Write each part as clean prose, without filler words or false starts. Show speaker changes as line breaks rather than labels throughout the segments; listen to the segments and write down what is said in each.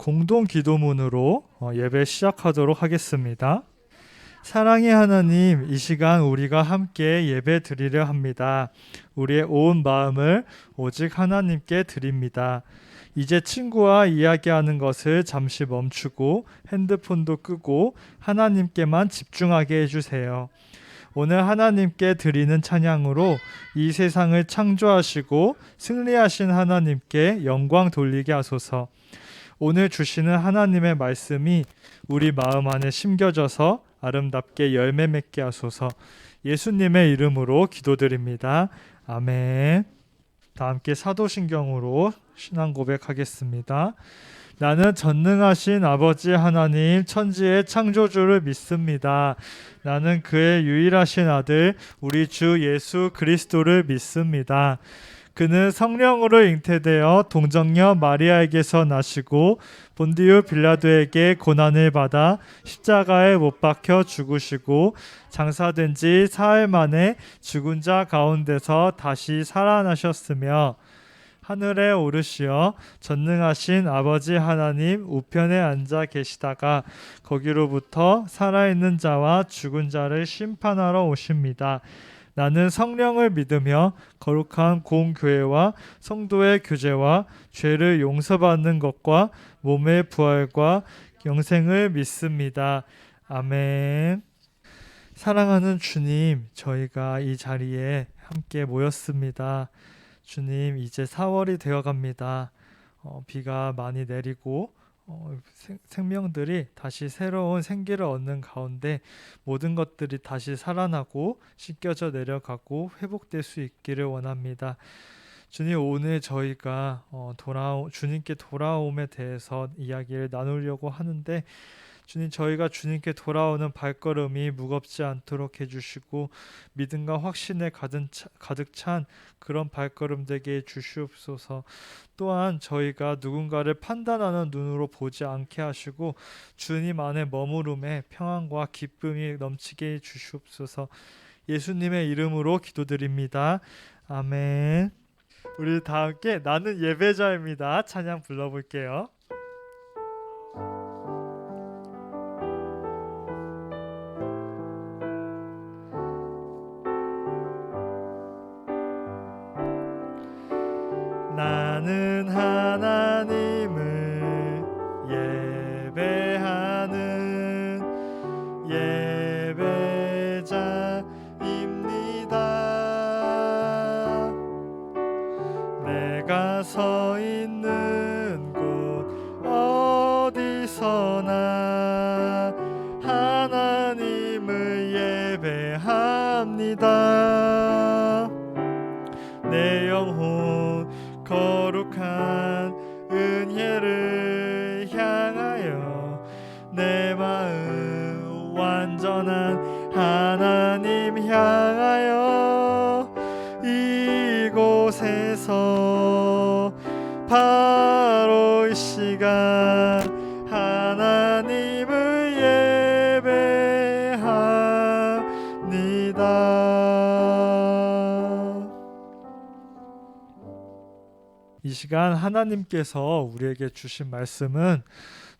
공동 기도문으로 예배 시작하도록 하겠습니다. 사랑의 하나님, 이 시간 우리가 함께 예배 드리려 합니다. 우리의 온 마음을 오직 하나님께 드립니다. 이제 친구와 이야기하는 것을 잠시 멈추고 핸드폰도 끄고 하나님께만 집중하게 해주세요. 오늘 하나님께 드리는 찬양으로 이 세상을 창조하시고 승리하신 하나님께 영광 돌리게 하소서. 오늘 주시는 하나님의 말씀이 우리 마음 안에 심겨져서 아름답게 열매 맺게 하소서. 예수님의 이름으로 기도드립니다. 아멘. 다 함께 사도신경으로 신앙 고백하겠습니다. 나는 전능하신 아버지 하나님 천지의 창조주를 믿습니다. 나는 그의 유일하신 아들 우리 주 예수 그리스도를 믿습니다. 그는 성령으로 잉태되어 동정녀 마리아에게서 나시고 본디오 빌라도에게 고난을 받아 십자가에 못 박혀 죽으시고 장사된 지 사흘 만에 죽은 자 가운데서 다시 살아나셨으며 하늘에 오르시어 전능하신 아버지 하나님 우편에 앉아 계시다가 거기로부터 살아있는 자와 죽은 자를 심판하러 오십니다. 나는 성령을 믿으며 거룩한 공교회와 성도의 교제와 죄를 용서받는 것과 몸의 부활과 영생을 믿습니다. 아멘. 사랑하는 주님, 저희가 이 자리에 함께 모였습니다. 주님, 이제 4월이 되어갑니다. 비가 많이 내리고 생명들이 다시 새로운 생기를 얻는 가운데 모든 것들이 다시 살아나고 씻겨져 내려가고 회복될 수 있기를 원합니다. 주님, 오늘 저희가 주님께 돌아옴에 대해서 이야기를 나누려고 하는데 주님, 저희가 주님께 돌아오는 발걸음이 무겁지 않도록 해주시고 믿음과 확신에 가득 찬 그런 발걸음 되게 해주시옵소서. 또한 저희가 누군가를 판단하는 눈으로 보지 않게 하시고 주님 안에 머무름에 평안과 기쁨이 넘치게 해주시옵소서. 예수님의 이름으로 기도드립니다. 아멘. 우리 다 함께 나는 예배자입니다. 찬양 불러볼게요. 나는 하나님을 예배하는 예배자입니다. 내가 서 있는 곳 어디서나 하나님을 예배합니다. 내 영혼 거룩한 은혜를 향하여 내 마음 완전한 하나님 향하여 이곳에서 바로 이 시간 하나님을 예배합니다. 이 시간 하나님께서 우리에게 주신 말씀은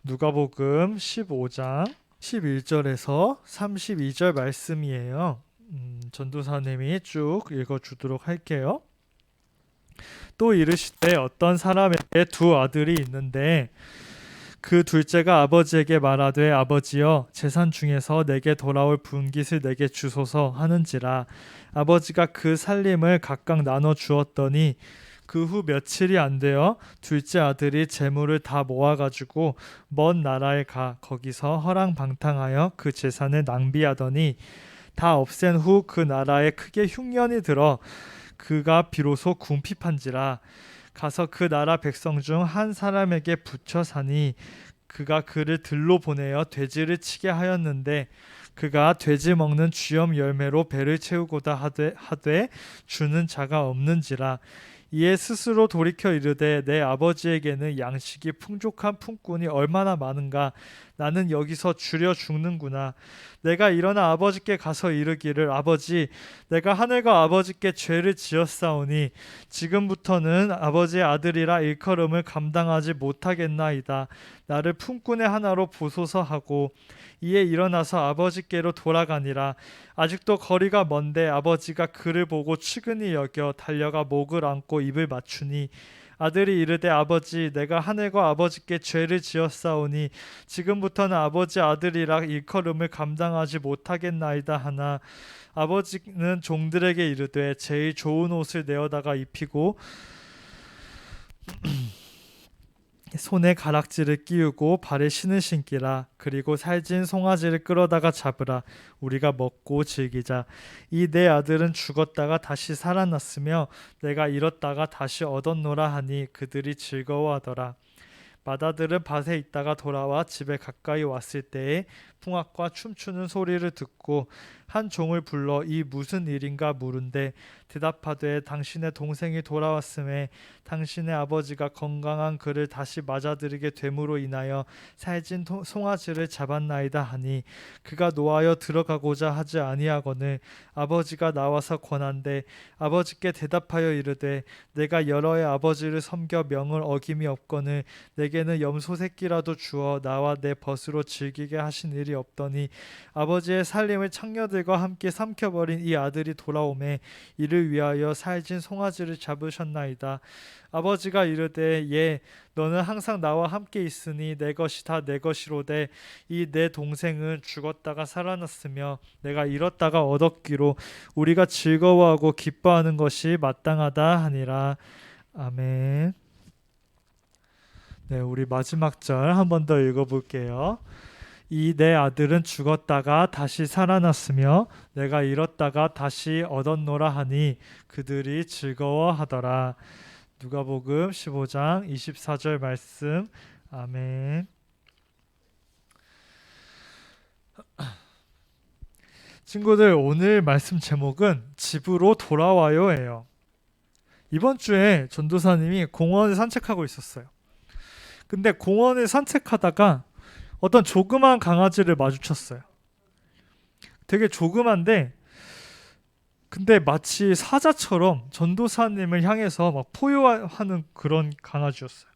누가복음 15장 11절에서 32절 말씀이에요. 전도사님이 쭉 읽어주도록 할게요. 또 이르시되 어떤 사람에게 두 아들이 있는데 그 둘째가 아버지에게 말하되 아버지여 재산 중에서 내게 돌아올 분깃을 내게 주소서 하는지라. 아버지가 그 살림을 각각 나눠 주었더니 그 후 며칠이 안 되어 둘째 아들이 재물을 다 모아가지고 먼 나라에 가 거기서 허랑방탕하여 그 재산을 낭비하더니 다 없앤 후 그 나라에 크게 흉년이 들어 그가 비로소 궁핍한지라. 가서 그 나라 백성 중 한 사람에게 붙여 사니 그가 그를 들로 보내어 돼지를 치게 하였는데 그가 돼지 먹는 쥐염 열매로 배를 채우고자 하되 주는 자가 없는지라. 이에 스스로 돌이켜 이르되 내 아버지에게는 양식이 풍족한 품꾼이 얼마나 많은가. 나는 여기서 주려 죽는구나. 내가 일어나 아버지께 가서 이르기를 아버지 내가 하늘과 아버지께 죄를 지었사오니 지금부터는 아버지의 아들이라 일컬음을 감당하지 못하겠나이다. 나를 품꾼의 하나로 보소서 하고 이에 일어나서 아버지께로 돌아가니라. 아직도 거리가 먼데 아버지가 그를 보고 측은히 여겨 달려가 목을 안고 입을 맞추니 아들이 이르되 아버지 내가 하늘과 아버지께 죄를 지었사오니 지금부터는 아버지 아들이라 일컬음을 감당하지 못하겠나이다 하나 아버지는 종들에게 이르되 제일 좋은 옷을 내어다가 입히고 손에 가락지를 끼우고 발에 신을 신기라. 그리고 살진 송아지를 끌어다가 잡으라. 우리가 먹고 즐기자. 이 내 아들은 죽었다가 다시 살아났으며 내가 잃었다가 다시 얻었노라 하니 그들이 즐거워하더라. 맏아들은 밭에 있다가 돌아와 집에 가까이 왔을 때에 풍악과 춤추는 소리를 듣고 한 종을 불러 이 무슨 일인가 물은데 대답하되 당신의 동생이 돌아왔음에 당신의 아버지가 건강한 그를 다시 맞아들이게 됨으로 인하여 살진 송아지를 잡았나이다 하니 그가 노하여 들어가고자 하지 아니하거늘 아버지가 나와서 권한대 아버지께 대답하여 이르되 내가 여러 해 아버지를 섬겨 명을 어김이 없거늘 내게는 염소 새끼라도 주어 나와 내 벗으로 즐기게 하신 일이 없더니 아버지의 살림을 창녀들과 함께 삼켜버린 이 아들이 돌아오매 이를 위하여 살진 송아지를 잡으셨나이다. 아버지가 이르되 예 너는 항상 나와 함께 있으니 내 것이 다 내 것이로되 이 내 동생은 죽었다가 살아났으며 내가 잃었다가 얻었기로 우리가 즐거워하고 기뻐하는 것이 마땅하다 하니라. 아멘. 네, 우리 마지막 절 한 번 더 읽어볼게요. 이 내 아들은 죽었다가 다시 살아났으며 내가 잃었다가 다시 얻었노라 하니 그들이 즐거워하더라. 누가복음 15장 24절 말씀. 아멘. 친구들 오늘 말씀 제목은 집으로 돌아와요예요. 이번 주에 전도사님이 공원을 산책하고 있었어요. 근데 공원을 산책하다가 어떤 조그만 강아지를 마주쳤어요. 되게 조그만데 근데 마치 사자처럼 전도사님을 향해서 막 포효하는 그런 강아지였어요.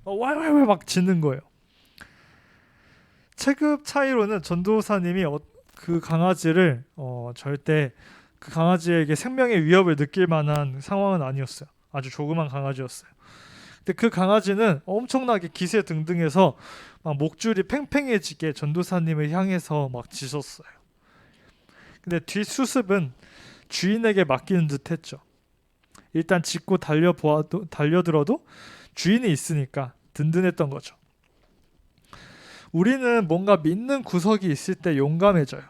막 왈왈왈 막 짖는 거예요. 체급 차이로는 전도사님이 그 강아지를 절대 그 강아지에게 생명의 위협을 느낄 만한 상황은 아니었어요. 아주 조그만 강아지였어요. 근데 그 강아지는 엄청나게 기세등등해서 막 목줄이 팽팽해지게 전도사님을 향해서 막 짖었어요. 근데 뒷수습은 주인에게 맡기는 듯 했죠. 일단 짖고 달려들어도 주인이 있으니까 든든했던 거죠. 우리는 뭔가 믿는 구석이 있을 때 용감해져요.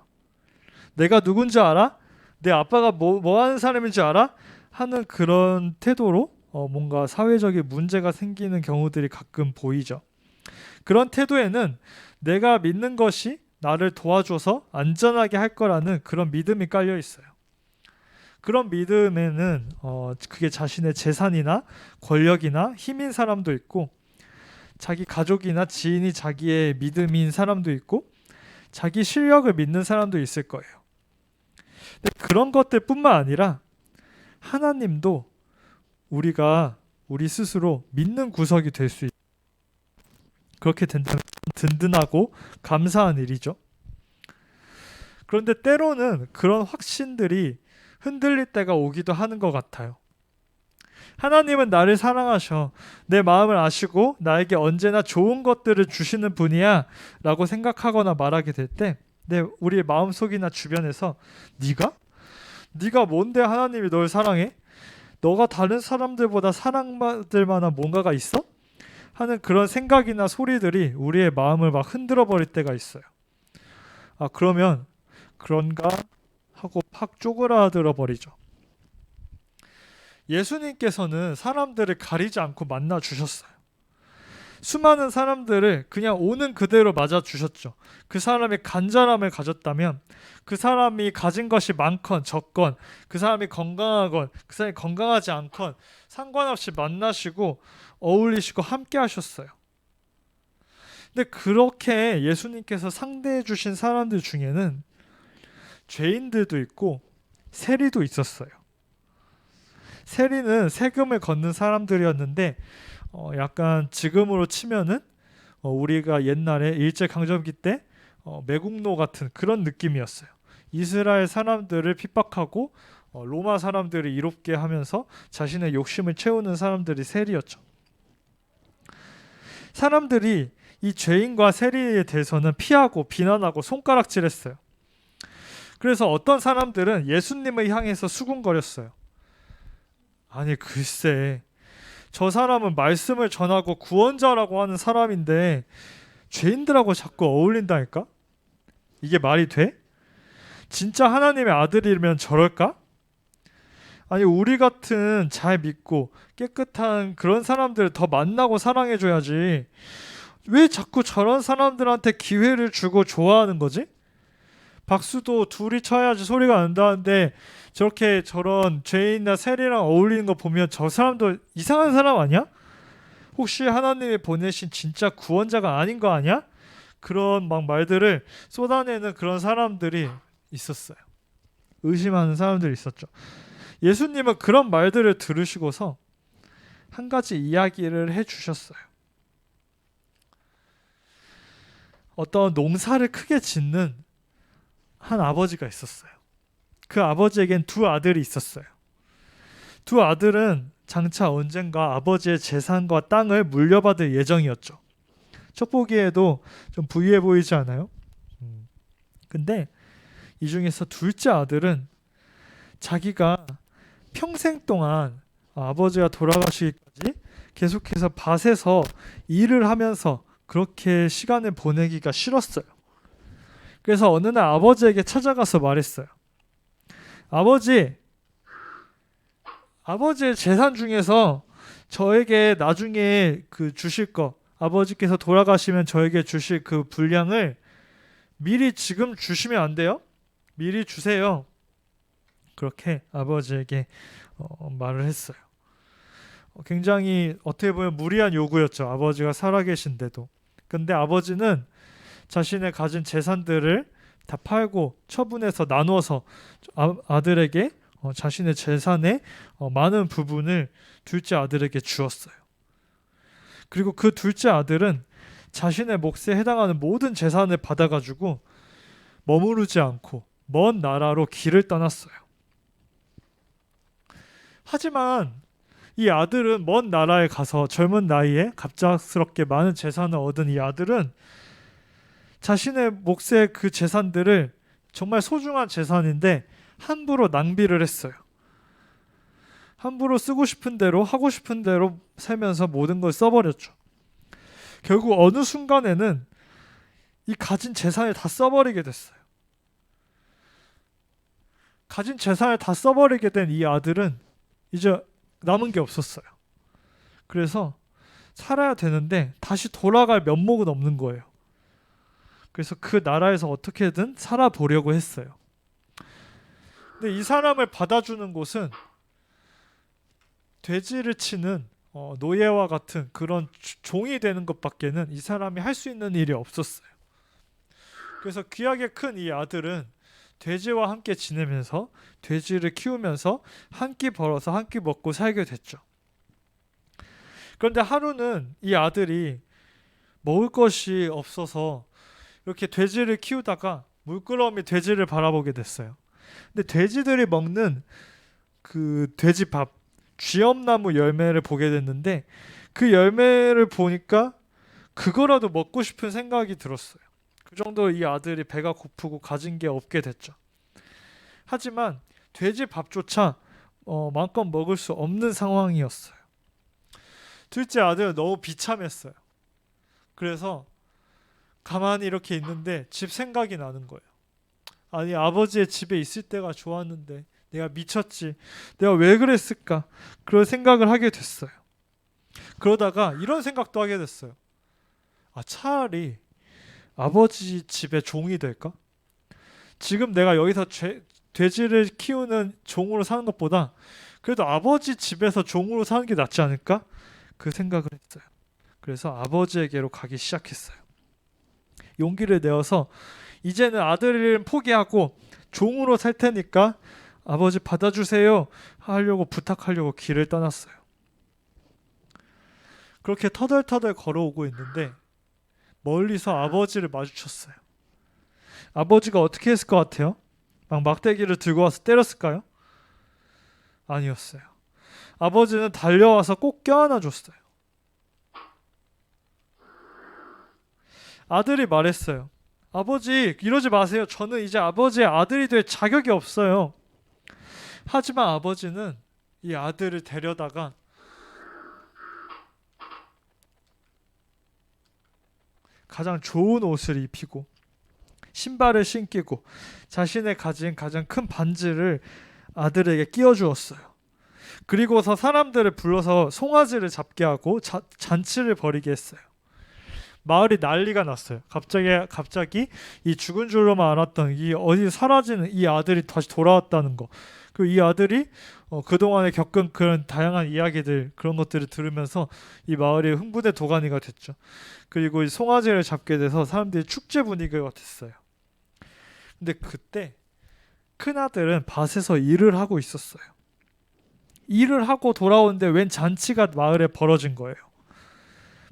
내가 누군지 알아? 내 아빠가 뭐 하는 사람인지 알아? 하는 그런 태도로 뭔가 사회적인 문제가 생기는 경우들이 가끔 보이죠. 그런 태도에는 내가 믿는 것이 나를 도와줘서 안전하게 할 거라는 그런 믿음이 깔려 있어요. 그런 믿음에는 그게 자신의 재산이나 권력이나 힘인 사람도 있고 자기 가족이나 지인이 자기의 믿음인 사람도 있고 자기 실력을 믿는 사람도 있을 거예요. 근데 그런 것들뿐만 아니라 하나님도 우리가 우리 스스로 믿는 구석이 될 수 있어요. 그렇게 된다면 든든하고 감사한 일이죠. 그런데 때로는 그런 확신들이 흔들릴 때가 오기도 하는 것 같아요. 하나님은 나를 사랑하셔. 내 마음을 아시고 나에게 언제나 좋은 것들을 주시는 분이야 라고 생각하거나 말하게 될 때 우리의 마음속이나 주변에서 네가 뭔데 하나님이 널 사랑해? 너가 다른 사람들보다 사랑받을 만한 뭔가가 있어? 하는 그런 생각이나 소리들이 우리의 마음을 막 흔들어 버릴 때가 있어요. 그러면 그런가 하고 팍 쪼그라들어 버리죠. 예수님께서는 사람들을 가리지 않고 만나 주셨어요. 수많은 사람들을 그냥 오는 그대로 맞아 주셨죠. 그 사람이 간절함을 가졌다면 그 사람이 가진 것이 많건 적건 그 사람이 건강하건 그 사람이 건강하지 않건 상관없이 만나시고 어울리시고 함께 하셨어요. 근데 그렇게 예수님께서 상대해 주신 사람들 중에는 죄인들도 있고 세리도 있었어요. 세리는 세금을 걷는 사람들이었는데 약간 지금으로 치면은 우리가 옛날에 일제강점기 때 매국노 같은 그런 느낌이었어요. 이스라엘 사람들을 핍박하고 로마 사람들을 이롭게 하면서 자신의 욕심을 채우는 사람들이 세리였죠. 사람들이 이 죄인과 세리에 대해서는 피하고 비난하고 손가락질했어요. 그래서 어떤 사람들은 예수님을 향해서 수군거렸어요. 아니 글쎄, 저 사람은 말씀을 전하고 구원자라고 하는 사람인데 죄인들하고 자꾸 어울린다니까? 이게 말이 돼? 진짜 하나님의 아들이면 저럴까? 아니 우리 같은 잘 믿고 깨끗한 그런 사람들을 더 만나고 사랑해줘야지. 왜 자꾸 저런 사람들한테 기회를 주고 좋아하는 거지? 박수도 둘이 쳐야지 소리가 난다는데 저렇게 저런 죄인이나 세리랑 어울리는 거 보면 저 사람도 이상한 사람 아니야? 혹시 하나님이 보내신 진짜 구원자가 아닌 거 아니야? 그런 막 말들을 쏟아내는 그런 사람들이 있었어요. 의심하는 사람들이 있었죠. 예수님은 그런 말들을 들으시고서 한 가지 이야기를 해주셨어요. 어떤 농사를 크게 짓는 한 아버지가 있었어요. 그 아버지에겐 두 아들이 있었어요. 두 아들은 장차 언젠가 아버지의 재산과 땅을 물려받을 예정이었죠. 첫 보기에도 좀 부유해 보이지 않아요? 근데 이 중에서 둘째 아들은 자기가 평생 동안 아버지가 돌아가시기까지 계속해서 밭에서 일을 하면서 그렇게 시간을 보내기가 싫었어요. 그래서 어느 날 아버지에게 찾아가서 말했어요. 아버지의 재산 중에서 저에게 나중에 그 주실 거, 아버지께서 돌아가시면 저에게 주실 그 분량을 미리 지금 주시면 안 돼요? 미리 주세요. 그렇게 아버지에게 말을 했어요. 굉장히 어떻게 보면 무리한 요구였죠. 아버지가 살아계신데도. 근데 아버지는 자신의 가진 재산들을 다 팔고 처분해서 나누어서 아들에게 자신의 재산의 많은 부분을 둘째 아들에게 주었어요. 그리고 그 둘째 아들은 자신의 몫에 해당하는 모든 재산을 받아가지고 머무르지 않고 먼 나라로 길을 떠났어요. 하지만 이 아들은 먼 나라에 가서 젊은 나이에 갑작스럽게 많은 재산을 얻은 이 아들은 자신의 몫의 그 재산들을 정말 소중한 재산인데 함부로 낭비를 했어요. 함부로 쓰고 싶은 대로 하고 싶은 대로 살면서 모든 걸 써버렸죠. 결국 어느 순간에는 이 가진 재산을 다 써버리게 됐어요. 가진 재산을 다 써버리게 된 이 아들은 이제 남은 게 없었어요. 그래서 살아야 되는데 다시 돌아갈 면목은 없는 거예요. 그래서 그 나라에서 어떻게든 살아보려고 했어요. 근데 이 사람을 받아주는 곳은 돼지를 치는 노예와 같은 그런 종이 되는 것밖에는 이 사람이 할 수 있는 일이 없었어요. 그래서 귀하게 큰 이 아들은 돼지와 함께 지내면서 돼지를 키우면서 한 끼 벌어서 한 끼 먹고 살게 됐죠. 그런데 하루는 이 아들이 먹을 것이 없어서 이렇게 돼지를 키우다가 물끄러미 돼지를 바라보게 됐어요. 근데 돼지들이 먹는 그 돼지밥, 쥐엄나무 열매를 보게 됐는데 그 열매를 보니까 그거라도 먹고 싶은 생각이 들었어요. 그 정도 이 아들이 배가 고프고 가진 게 없게 됐죠. 하지만 돼지 밥조차 마음껏 먹을 수 없는 상황이었어요. 둘째 아들은 너무 비참했어요. 그래서 가만히 이렇게 있는데 집 생각이 나는 거예요. 아니 아버지의 집에 있을 때가 좋았는데 내가 미쳤지. 내가 왜 그랬을까? 그런 생각을 하게 됐어요. 그러다가 이런 생각도 하게 됐어요. 차라리 아버지 집의 종이 될까? 지금 내가 여기서 돼지를 키우는 종으로 사는 것보다 그래도 아버지 집에서 종으로 사는 게 낫지 않을까? 그 생각을 했어요. 그래서 아버지에게로 가기 시작했어요. 용기를 내어서 이제는 아들을 포기하고 종으로 살 테니까 아버지 받아주세요 하려고 부탁하려고 길을 떠났어요. 그렇게 터덜터덜 걸어오고 있는데 멀리서 아버지를 마주쳤어요. 아버지가 어떻게 했을 것 같아요? 막 막대기를 들고 와서 때렸을까요? 아니었어요. 아버지는 달려와서 꼭 껴안아 줬어요. 아들이 말했어요. 아버지, 이러지 마세요. 저는 이제 아버지의 아들이 될 자격이 없어요. 하지만 아버지는 이 아들을 데려다가 가장 좋은 옷을 입히고 신발을 신기고 자신의 가진 가장 큰 반지를 아들에게 끼워주었어요. 그리고서 사람들을 불러서 송아지를 잡게 하고 잔치를 벌이게 했어요. 마을이 난리가 났어요. 갑자기 이 죽은 줄로만 알았던 이 어디 사라지는 이 아들이 다시 돌아왔다는 거. 그리고 이 아들이 그동안에 겪은 그런 다양한 이야기들 그런 것들을 들으면서 이 마을이 흥분의 도가니가 됐죠. 그리고 이 송아지를 잡게 돼서 사람들이 축제 분위기가 됐어요. 근데 그때 큰아들은 밭에서 일을 하고 있었어요. 일을 하고 돌아오는데 웬 잔치가 마을에 벌어진 거예요.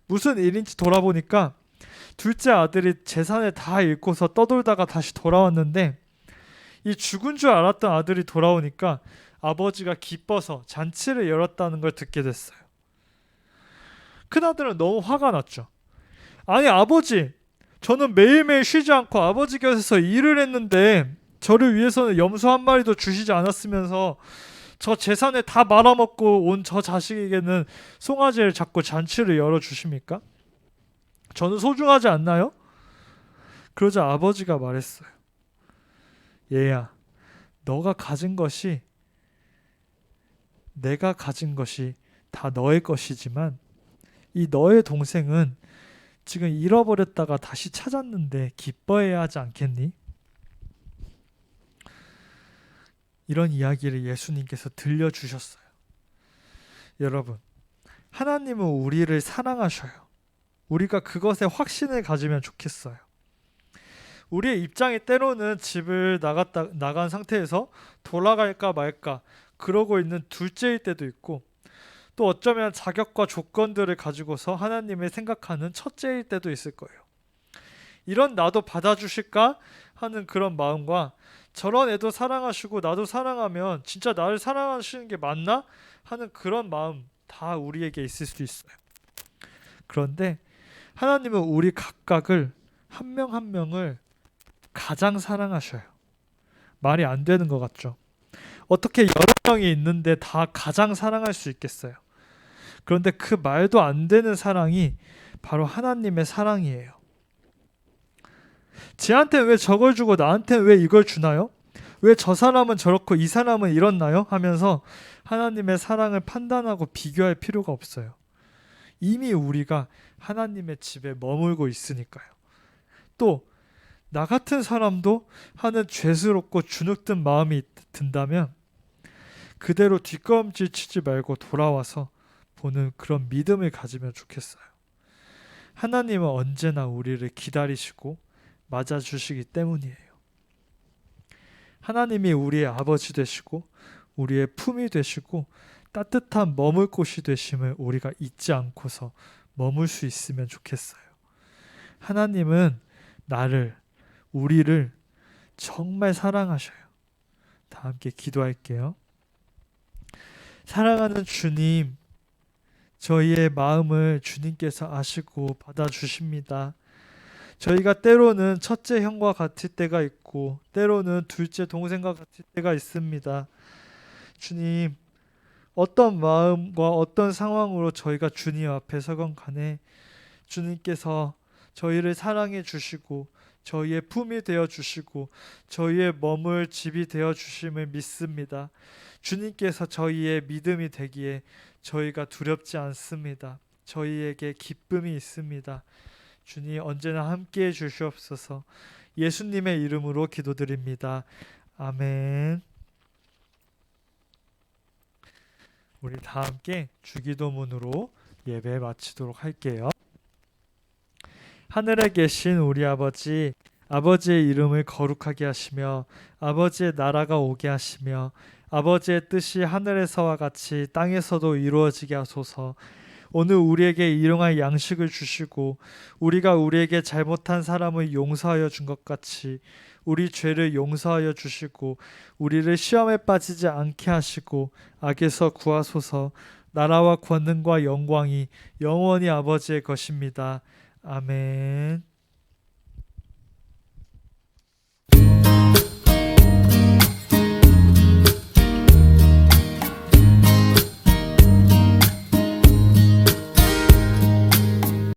무슨 일인지 돌아보니까 둘째 아들이 재산을 다 잃고서 떠돌다가 다시 돌아왔는데 이 죽은 줄 알았던 아들이 돌아오니까 아버지가 기뻐서 잔치를 열었다는 걸 듣게 됐어요. 큰아들은 너무 화가 났죠. 아니 아버지, 저는 매일매일 쉬지 않고 아버지 곁에서 일을 했는데 저를 위해서는 염소 한 마리도 주시지 않았으면서 저 재산을 다 말아먹고 온 저 자식에게는 송아지를 잡고 잔치를 열어주십니까? 저는 소중하지 않나요? 그러자 아버지가 말했어요. 얘야, 너가 가진 것이 내가 가진 것이 다 너의 것이지만 이 너의 동생은 지금 잃어버렸다가 다시 찾았는데 기뻐해야 하지 않겠니? 이런 이야기를 예수님께서 들려주셨어요. 여러분, 하나님은 우리를 사랑하셔요. 우리가 그것에 확신을 가지면 좋겠어요. 우리의 입장이 때로는 집을 나간 상태에서 돌아갈까 말까 그러고 있는 둘째일 때도 있고 또 어쩌면 자격과 조건들을 가지고서 하나님을 생각하는 첫째일 때도 있을 거예요. 이런 나도 받아주실까 하는 그런 마음과 저런 애도 사랑하시고 나도 사랑하면 진짜 나를 사랑하시는 게 맞나 하는 그런 마음 다 우리에게 있을 수 있어요. 그런데 하나님은 우리 각각을 한 명 한 명을 가장 사랑하셔요. 말이 안 되는 것 같죠? 어떻게 여러 명이 있는데 다 가장 사랑할 수 있겠어요? 그런데 그 말도 안 되는 사랑이 바로 하나님의 사랑이에요. 쟤한테는 왜 저걸 주고 나한테는 왜 이걸 주나요? 왜 저 사람은 저렇고 이 사람은 이렇나요? 하면서 하나님의 사랑을 판단하고 비교할 필요가 없어요. 이미 우리가 하나님의 집에 머물고 있으니까요. 또 나 같은 사람도 하는 죄스럽고 주눅든 마음이 든다면 그대로 뒷걸음질 치지 말고 돌아와서 보는 그런 믿음을 가지면 좋겠어요. 하나님은 언제나 우리를 기다리시고 맞아주시기 때문이에요. 하나님이 우리의 아버지 되시고 우리의 품이 되시고 따뜻한 머물 곳이 되심을 우리가 잊지 않고서 머물 수 있으면 좋겠어요. 하나님은 우리를 정말 사랑하셔요. 다 함께 기도할게요. 사랑하는 주님, 저희의 마음을 주님께서 아시고 받아주십니다. 저희가 때로는 첫째 형과 같을 때가 있고 때로는 둘째 동생과 같을 때가 있습니다. 주님, 어떤 마음과 어떤 상황으로 저희가 주님 앞에 서건 간에 주님께서 저희를 사랑해 주시고 저희의 품이 되어 주시고 저희의 머물 집이 되어 주심을 믿습니다. 주님께서 저희의 믿음이 되기에 저희가 두렵지 않습니다. 저희에게 기쁨이 있습니다. 주님 언제나 함께해 주시옵소서. 예수님의 이름으로 기도드립니다. 아멘. 우리 다 함께 주기도문으로 예배 마치도록 할게요. 하늘에 계신 우리 아버지, 아버지의 이름을 거룩하게 하시며 아버지의 나라가 오게 하시며 아버지의 뜻이 하늘에서와 같이 땅에서도 이루어지게 하소서. 오늘 우리에게 일용할 양식을 주시고 우리가 우리에게 잘못한 사람을 용서하여 준 것 같이 우리 죄를 용서하여 주시고 우리를 시험에 빠지지 않게 하시고 악에서 구하소서. 나라와 권능과 영광이 영원히 아버지의 것입니다. 아멘.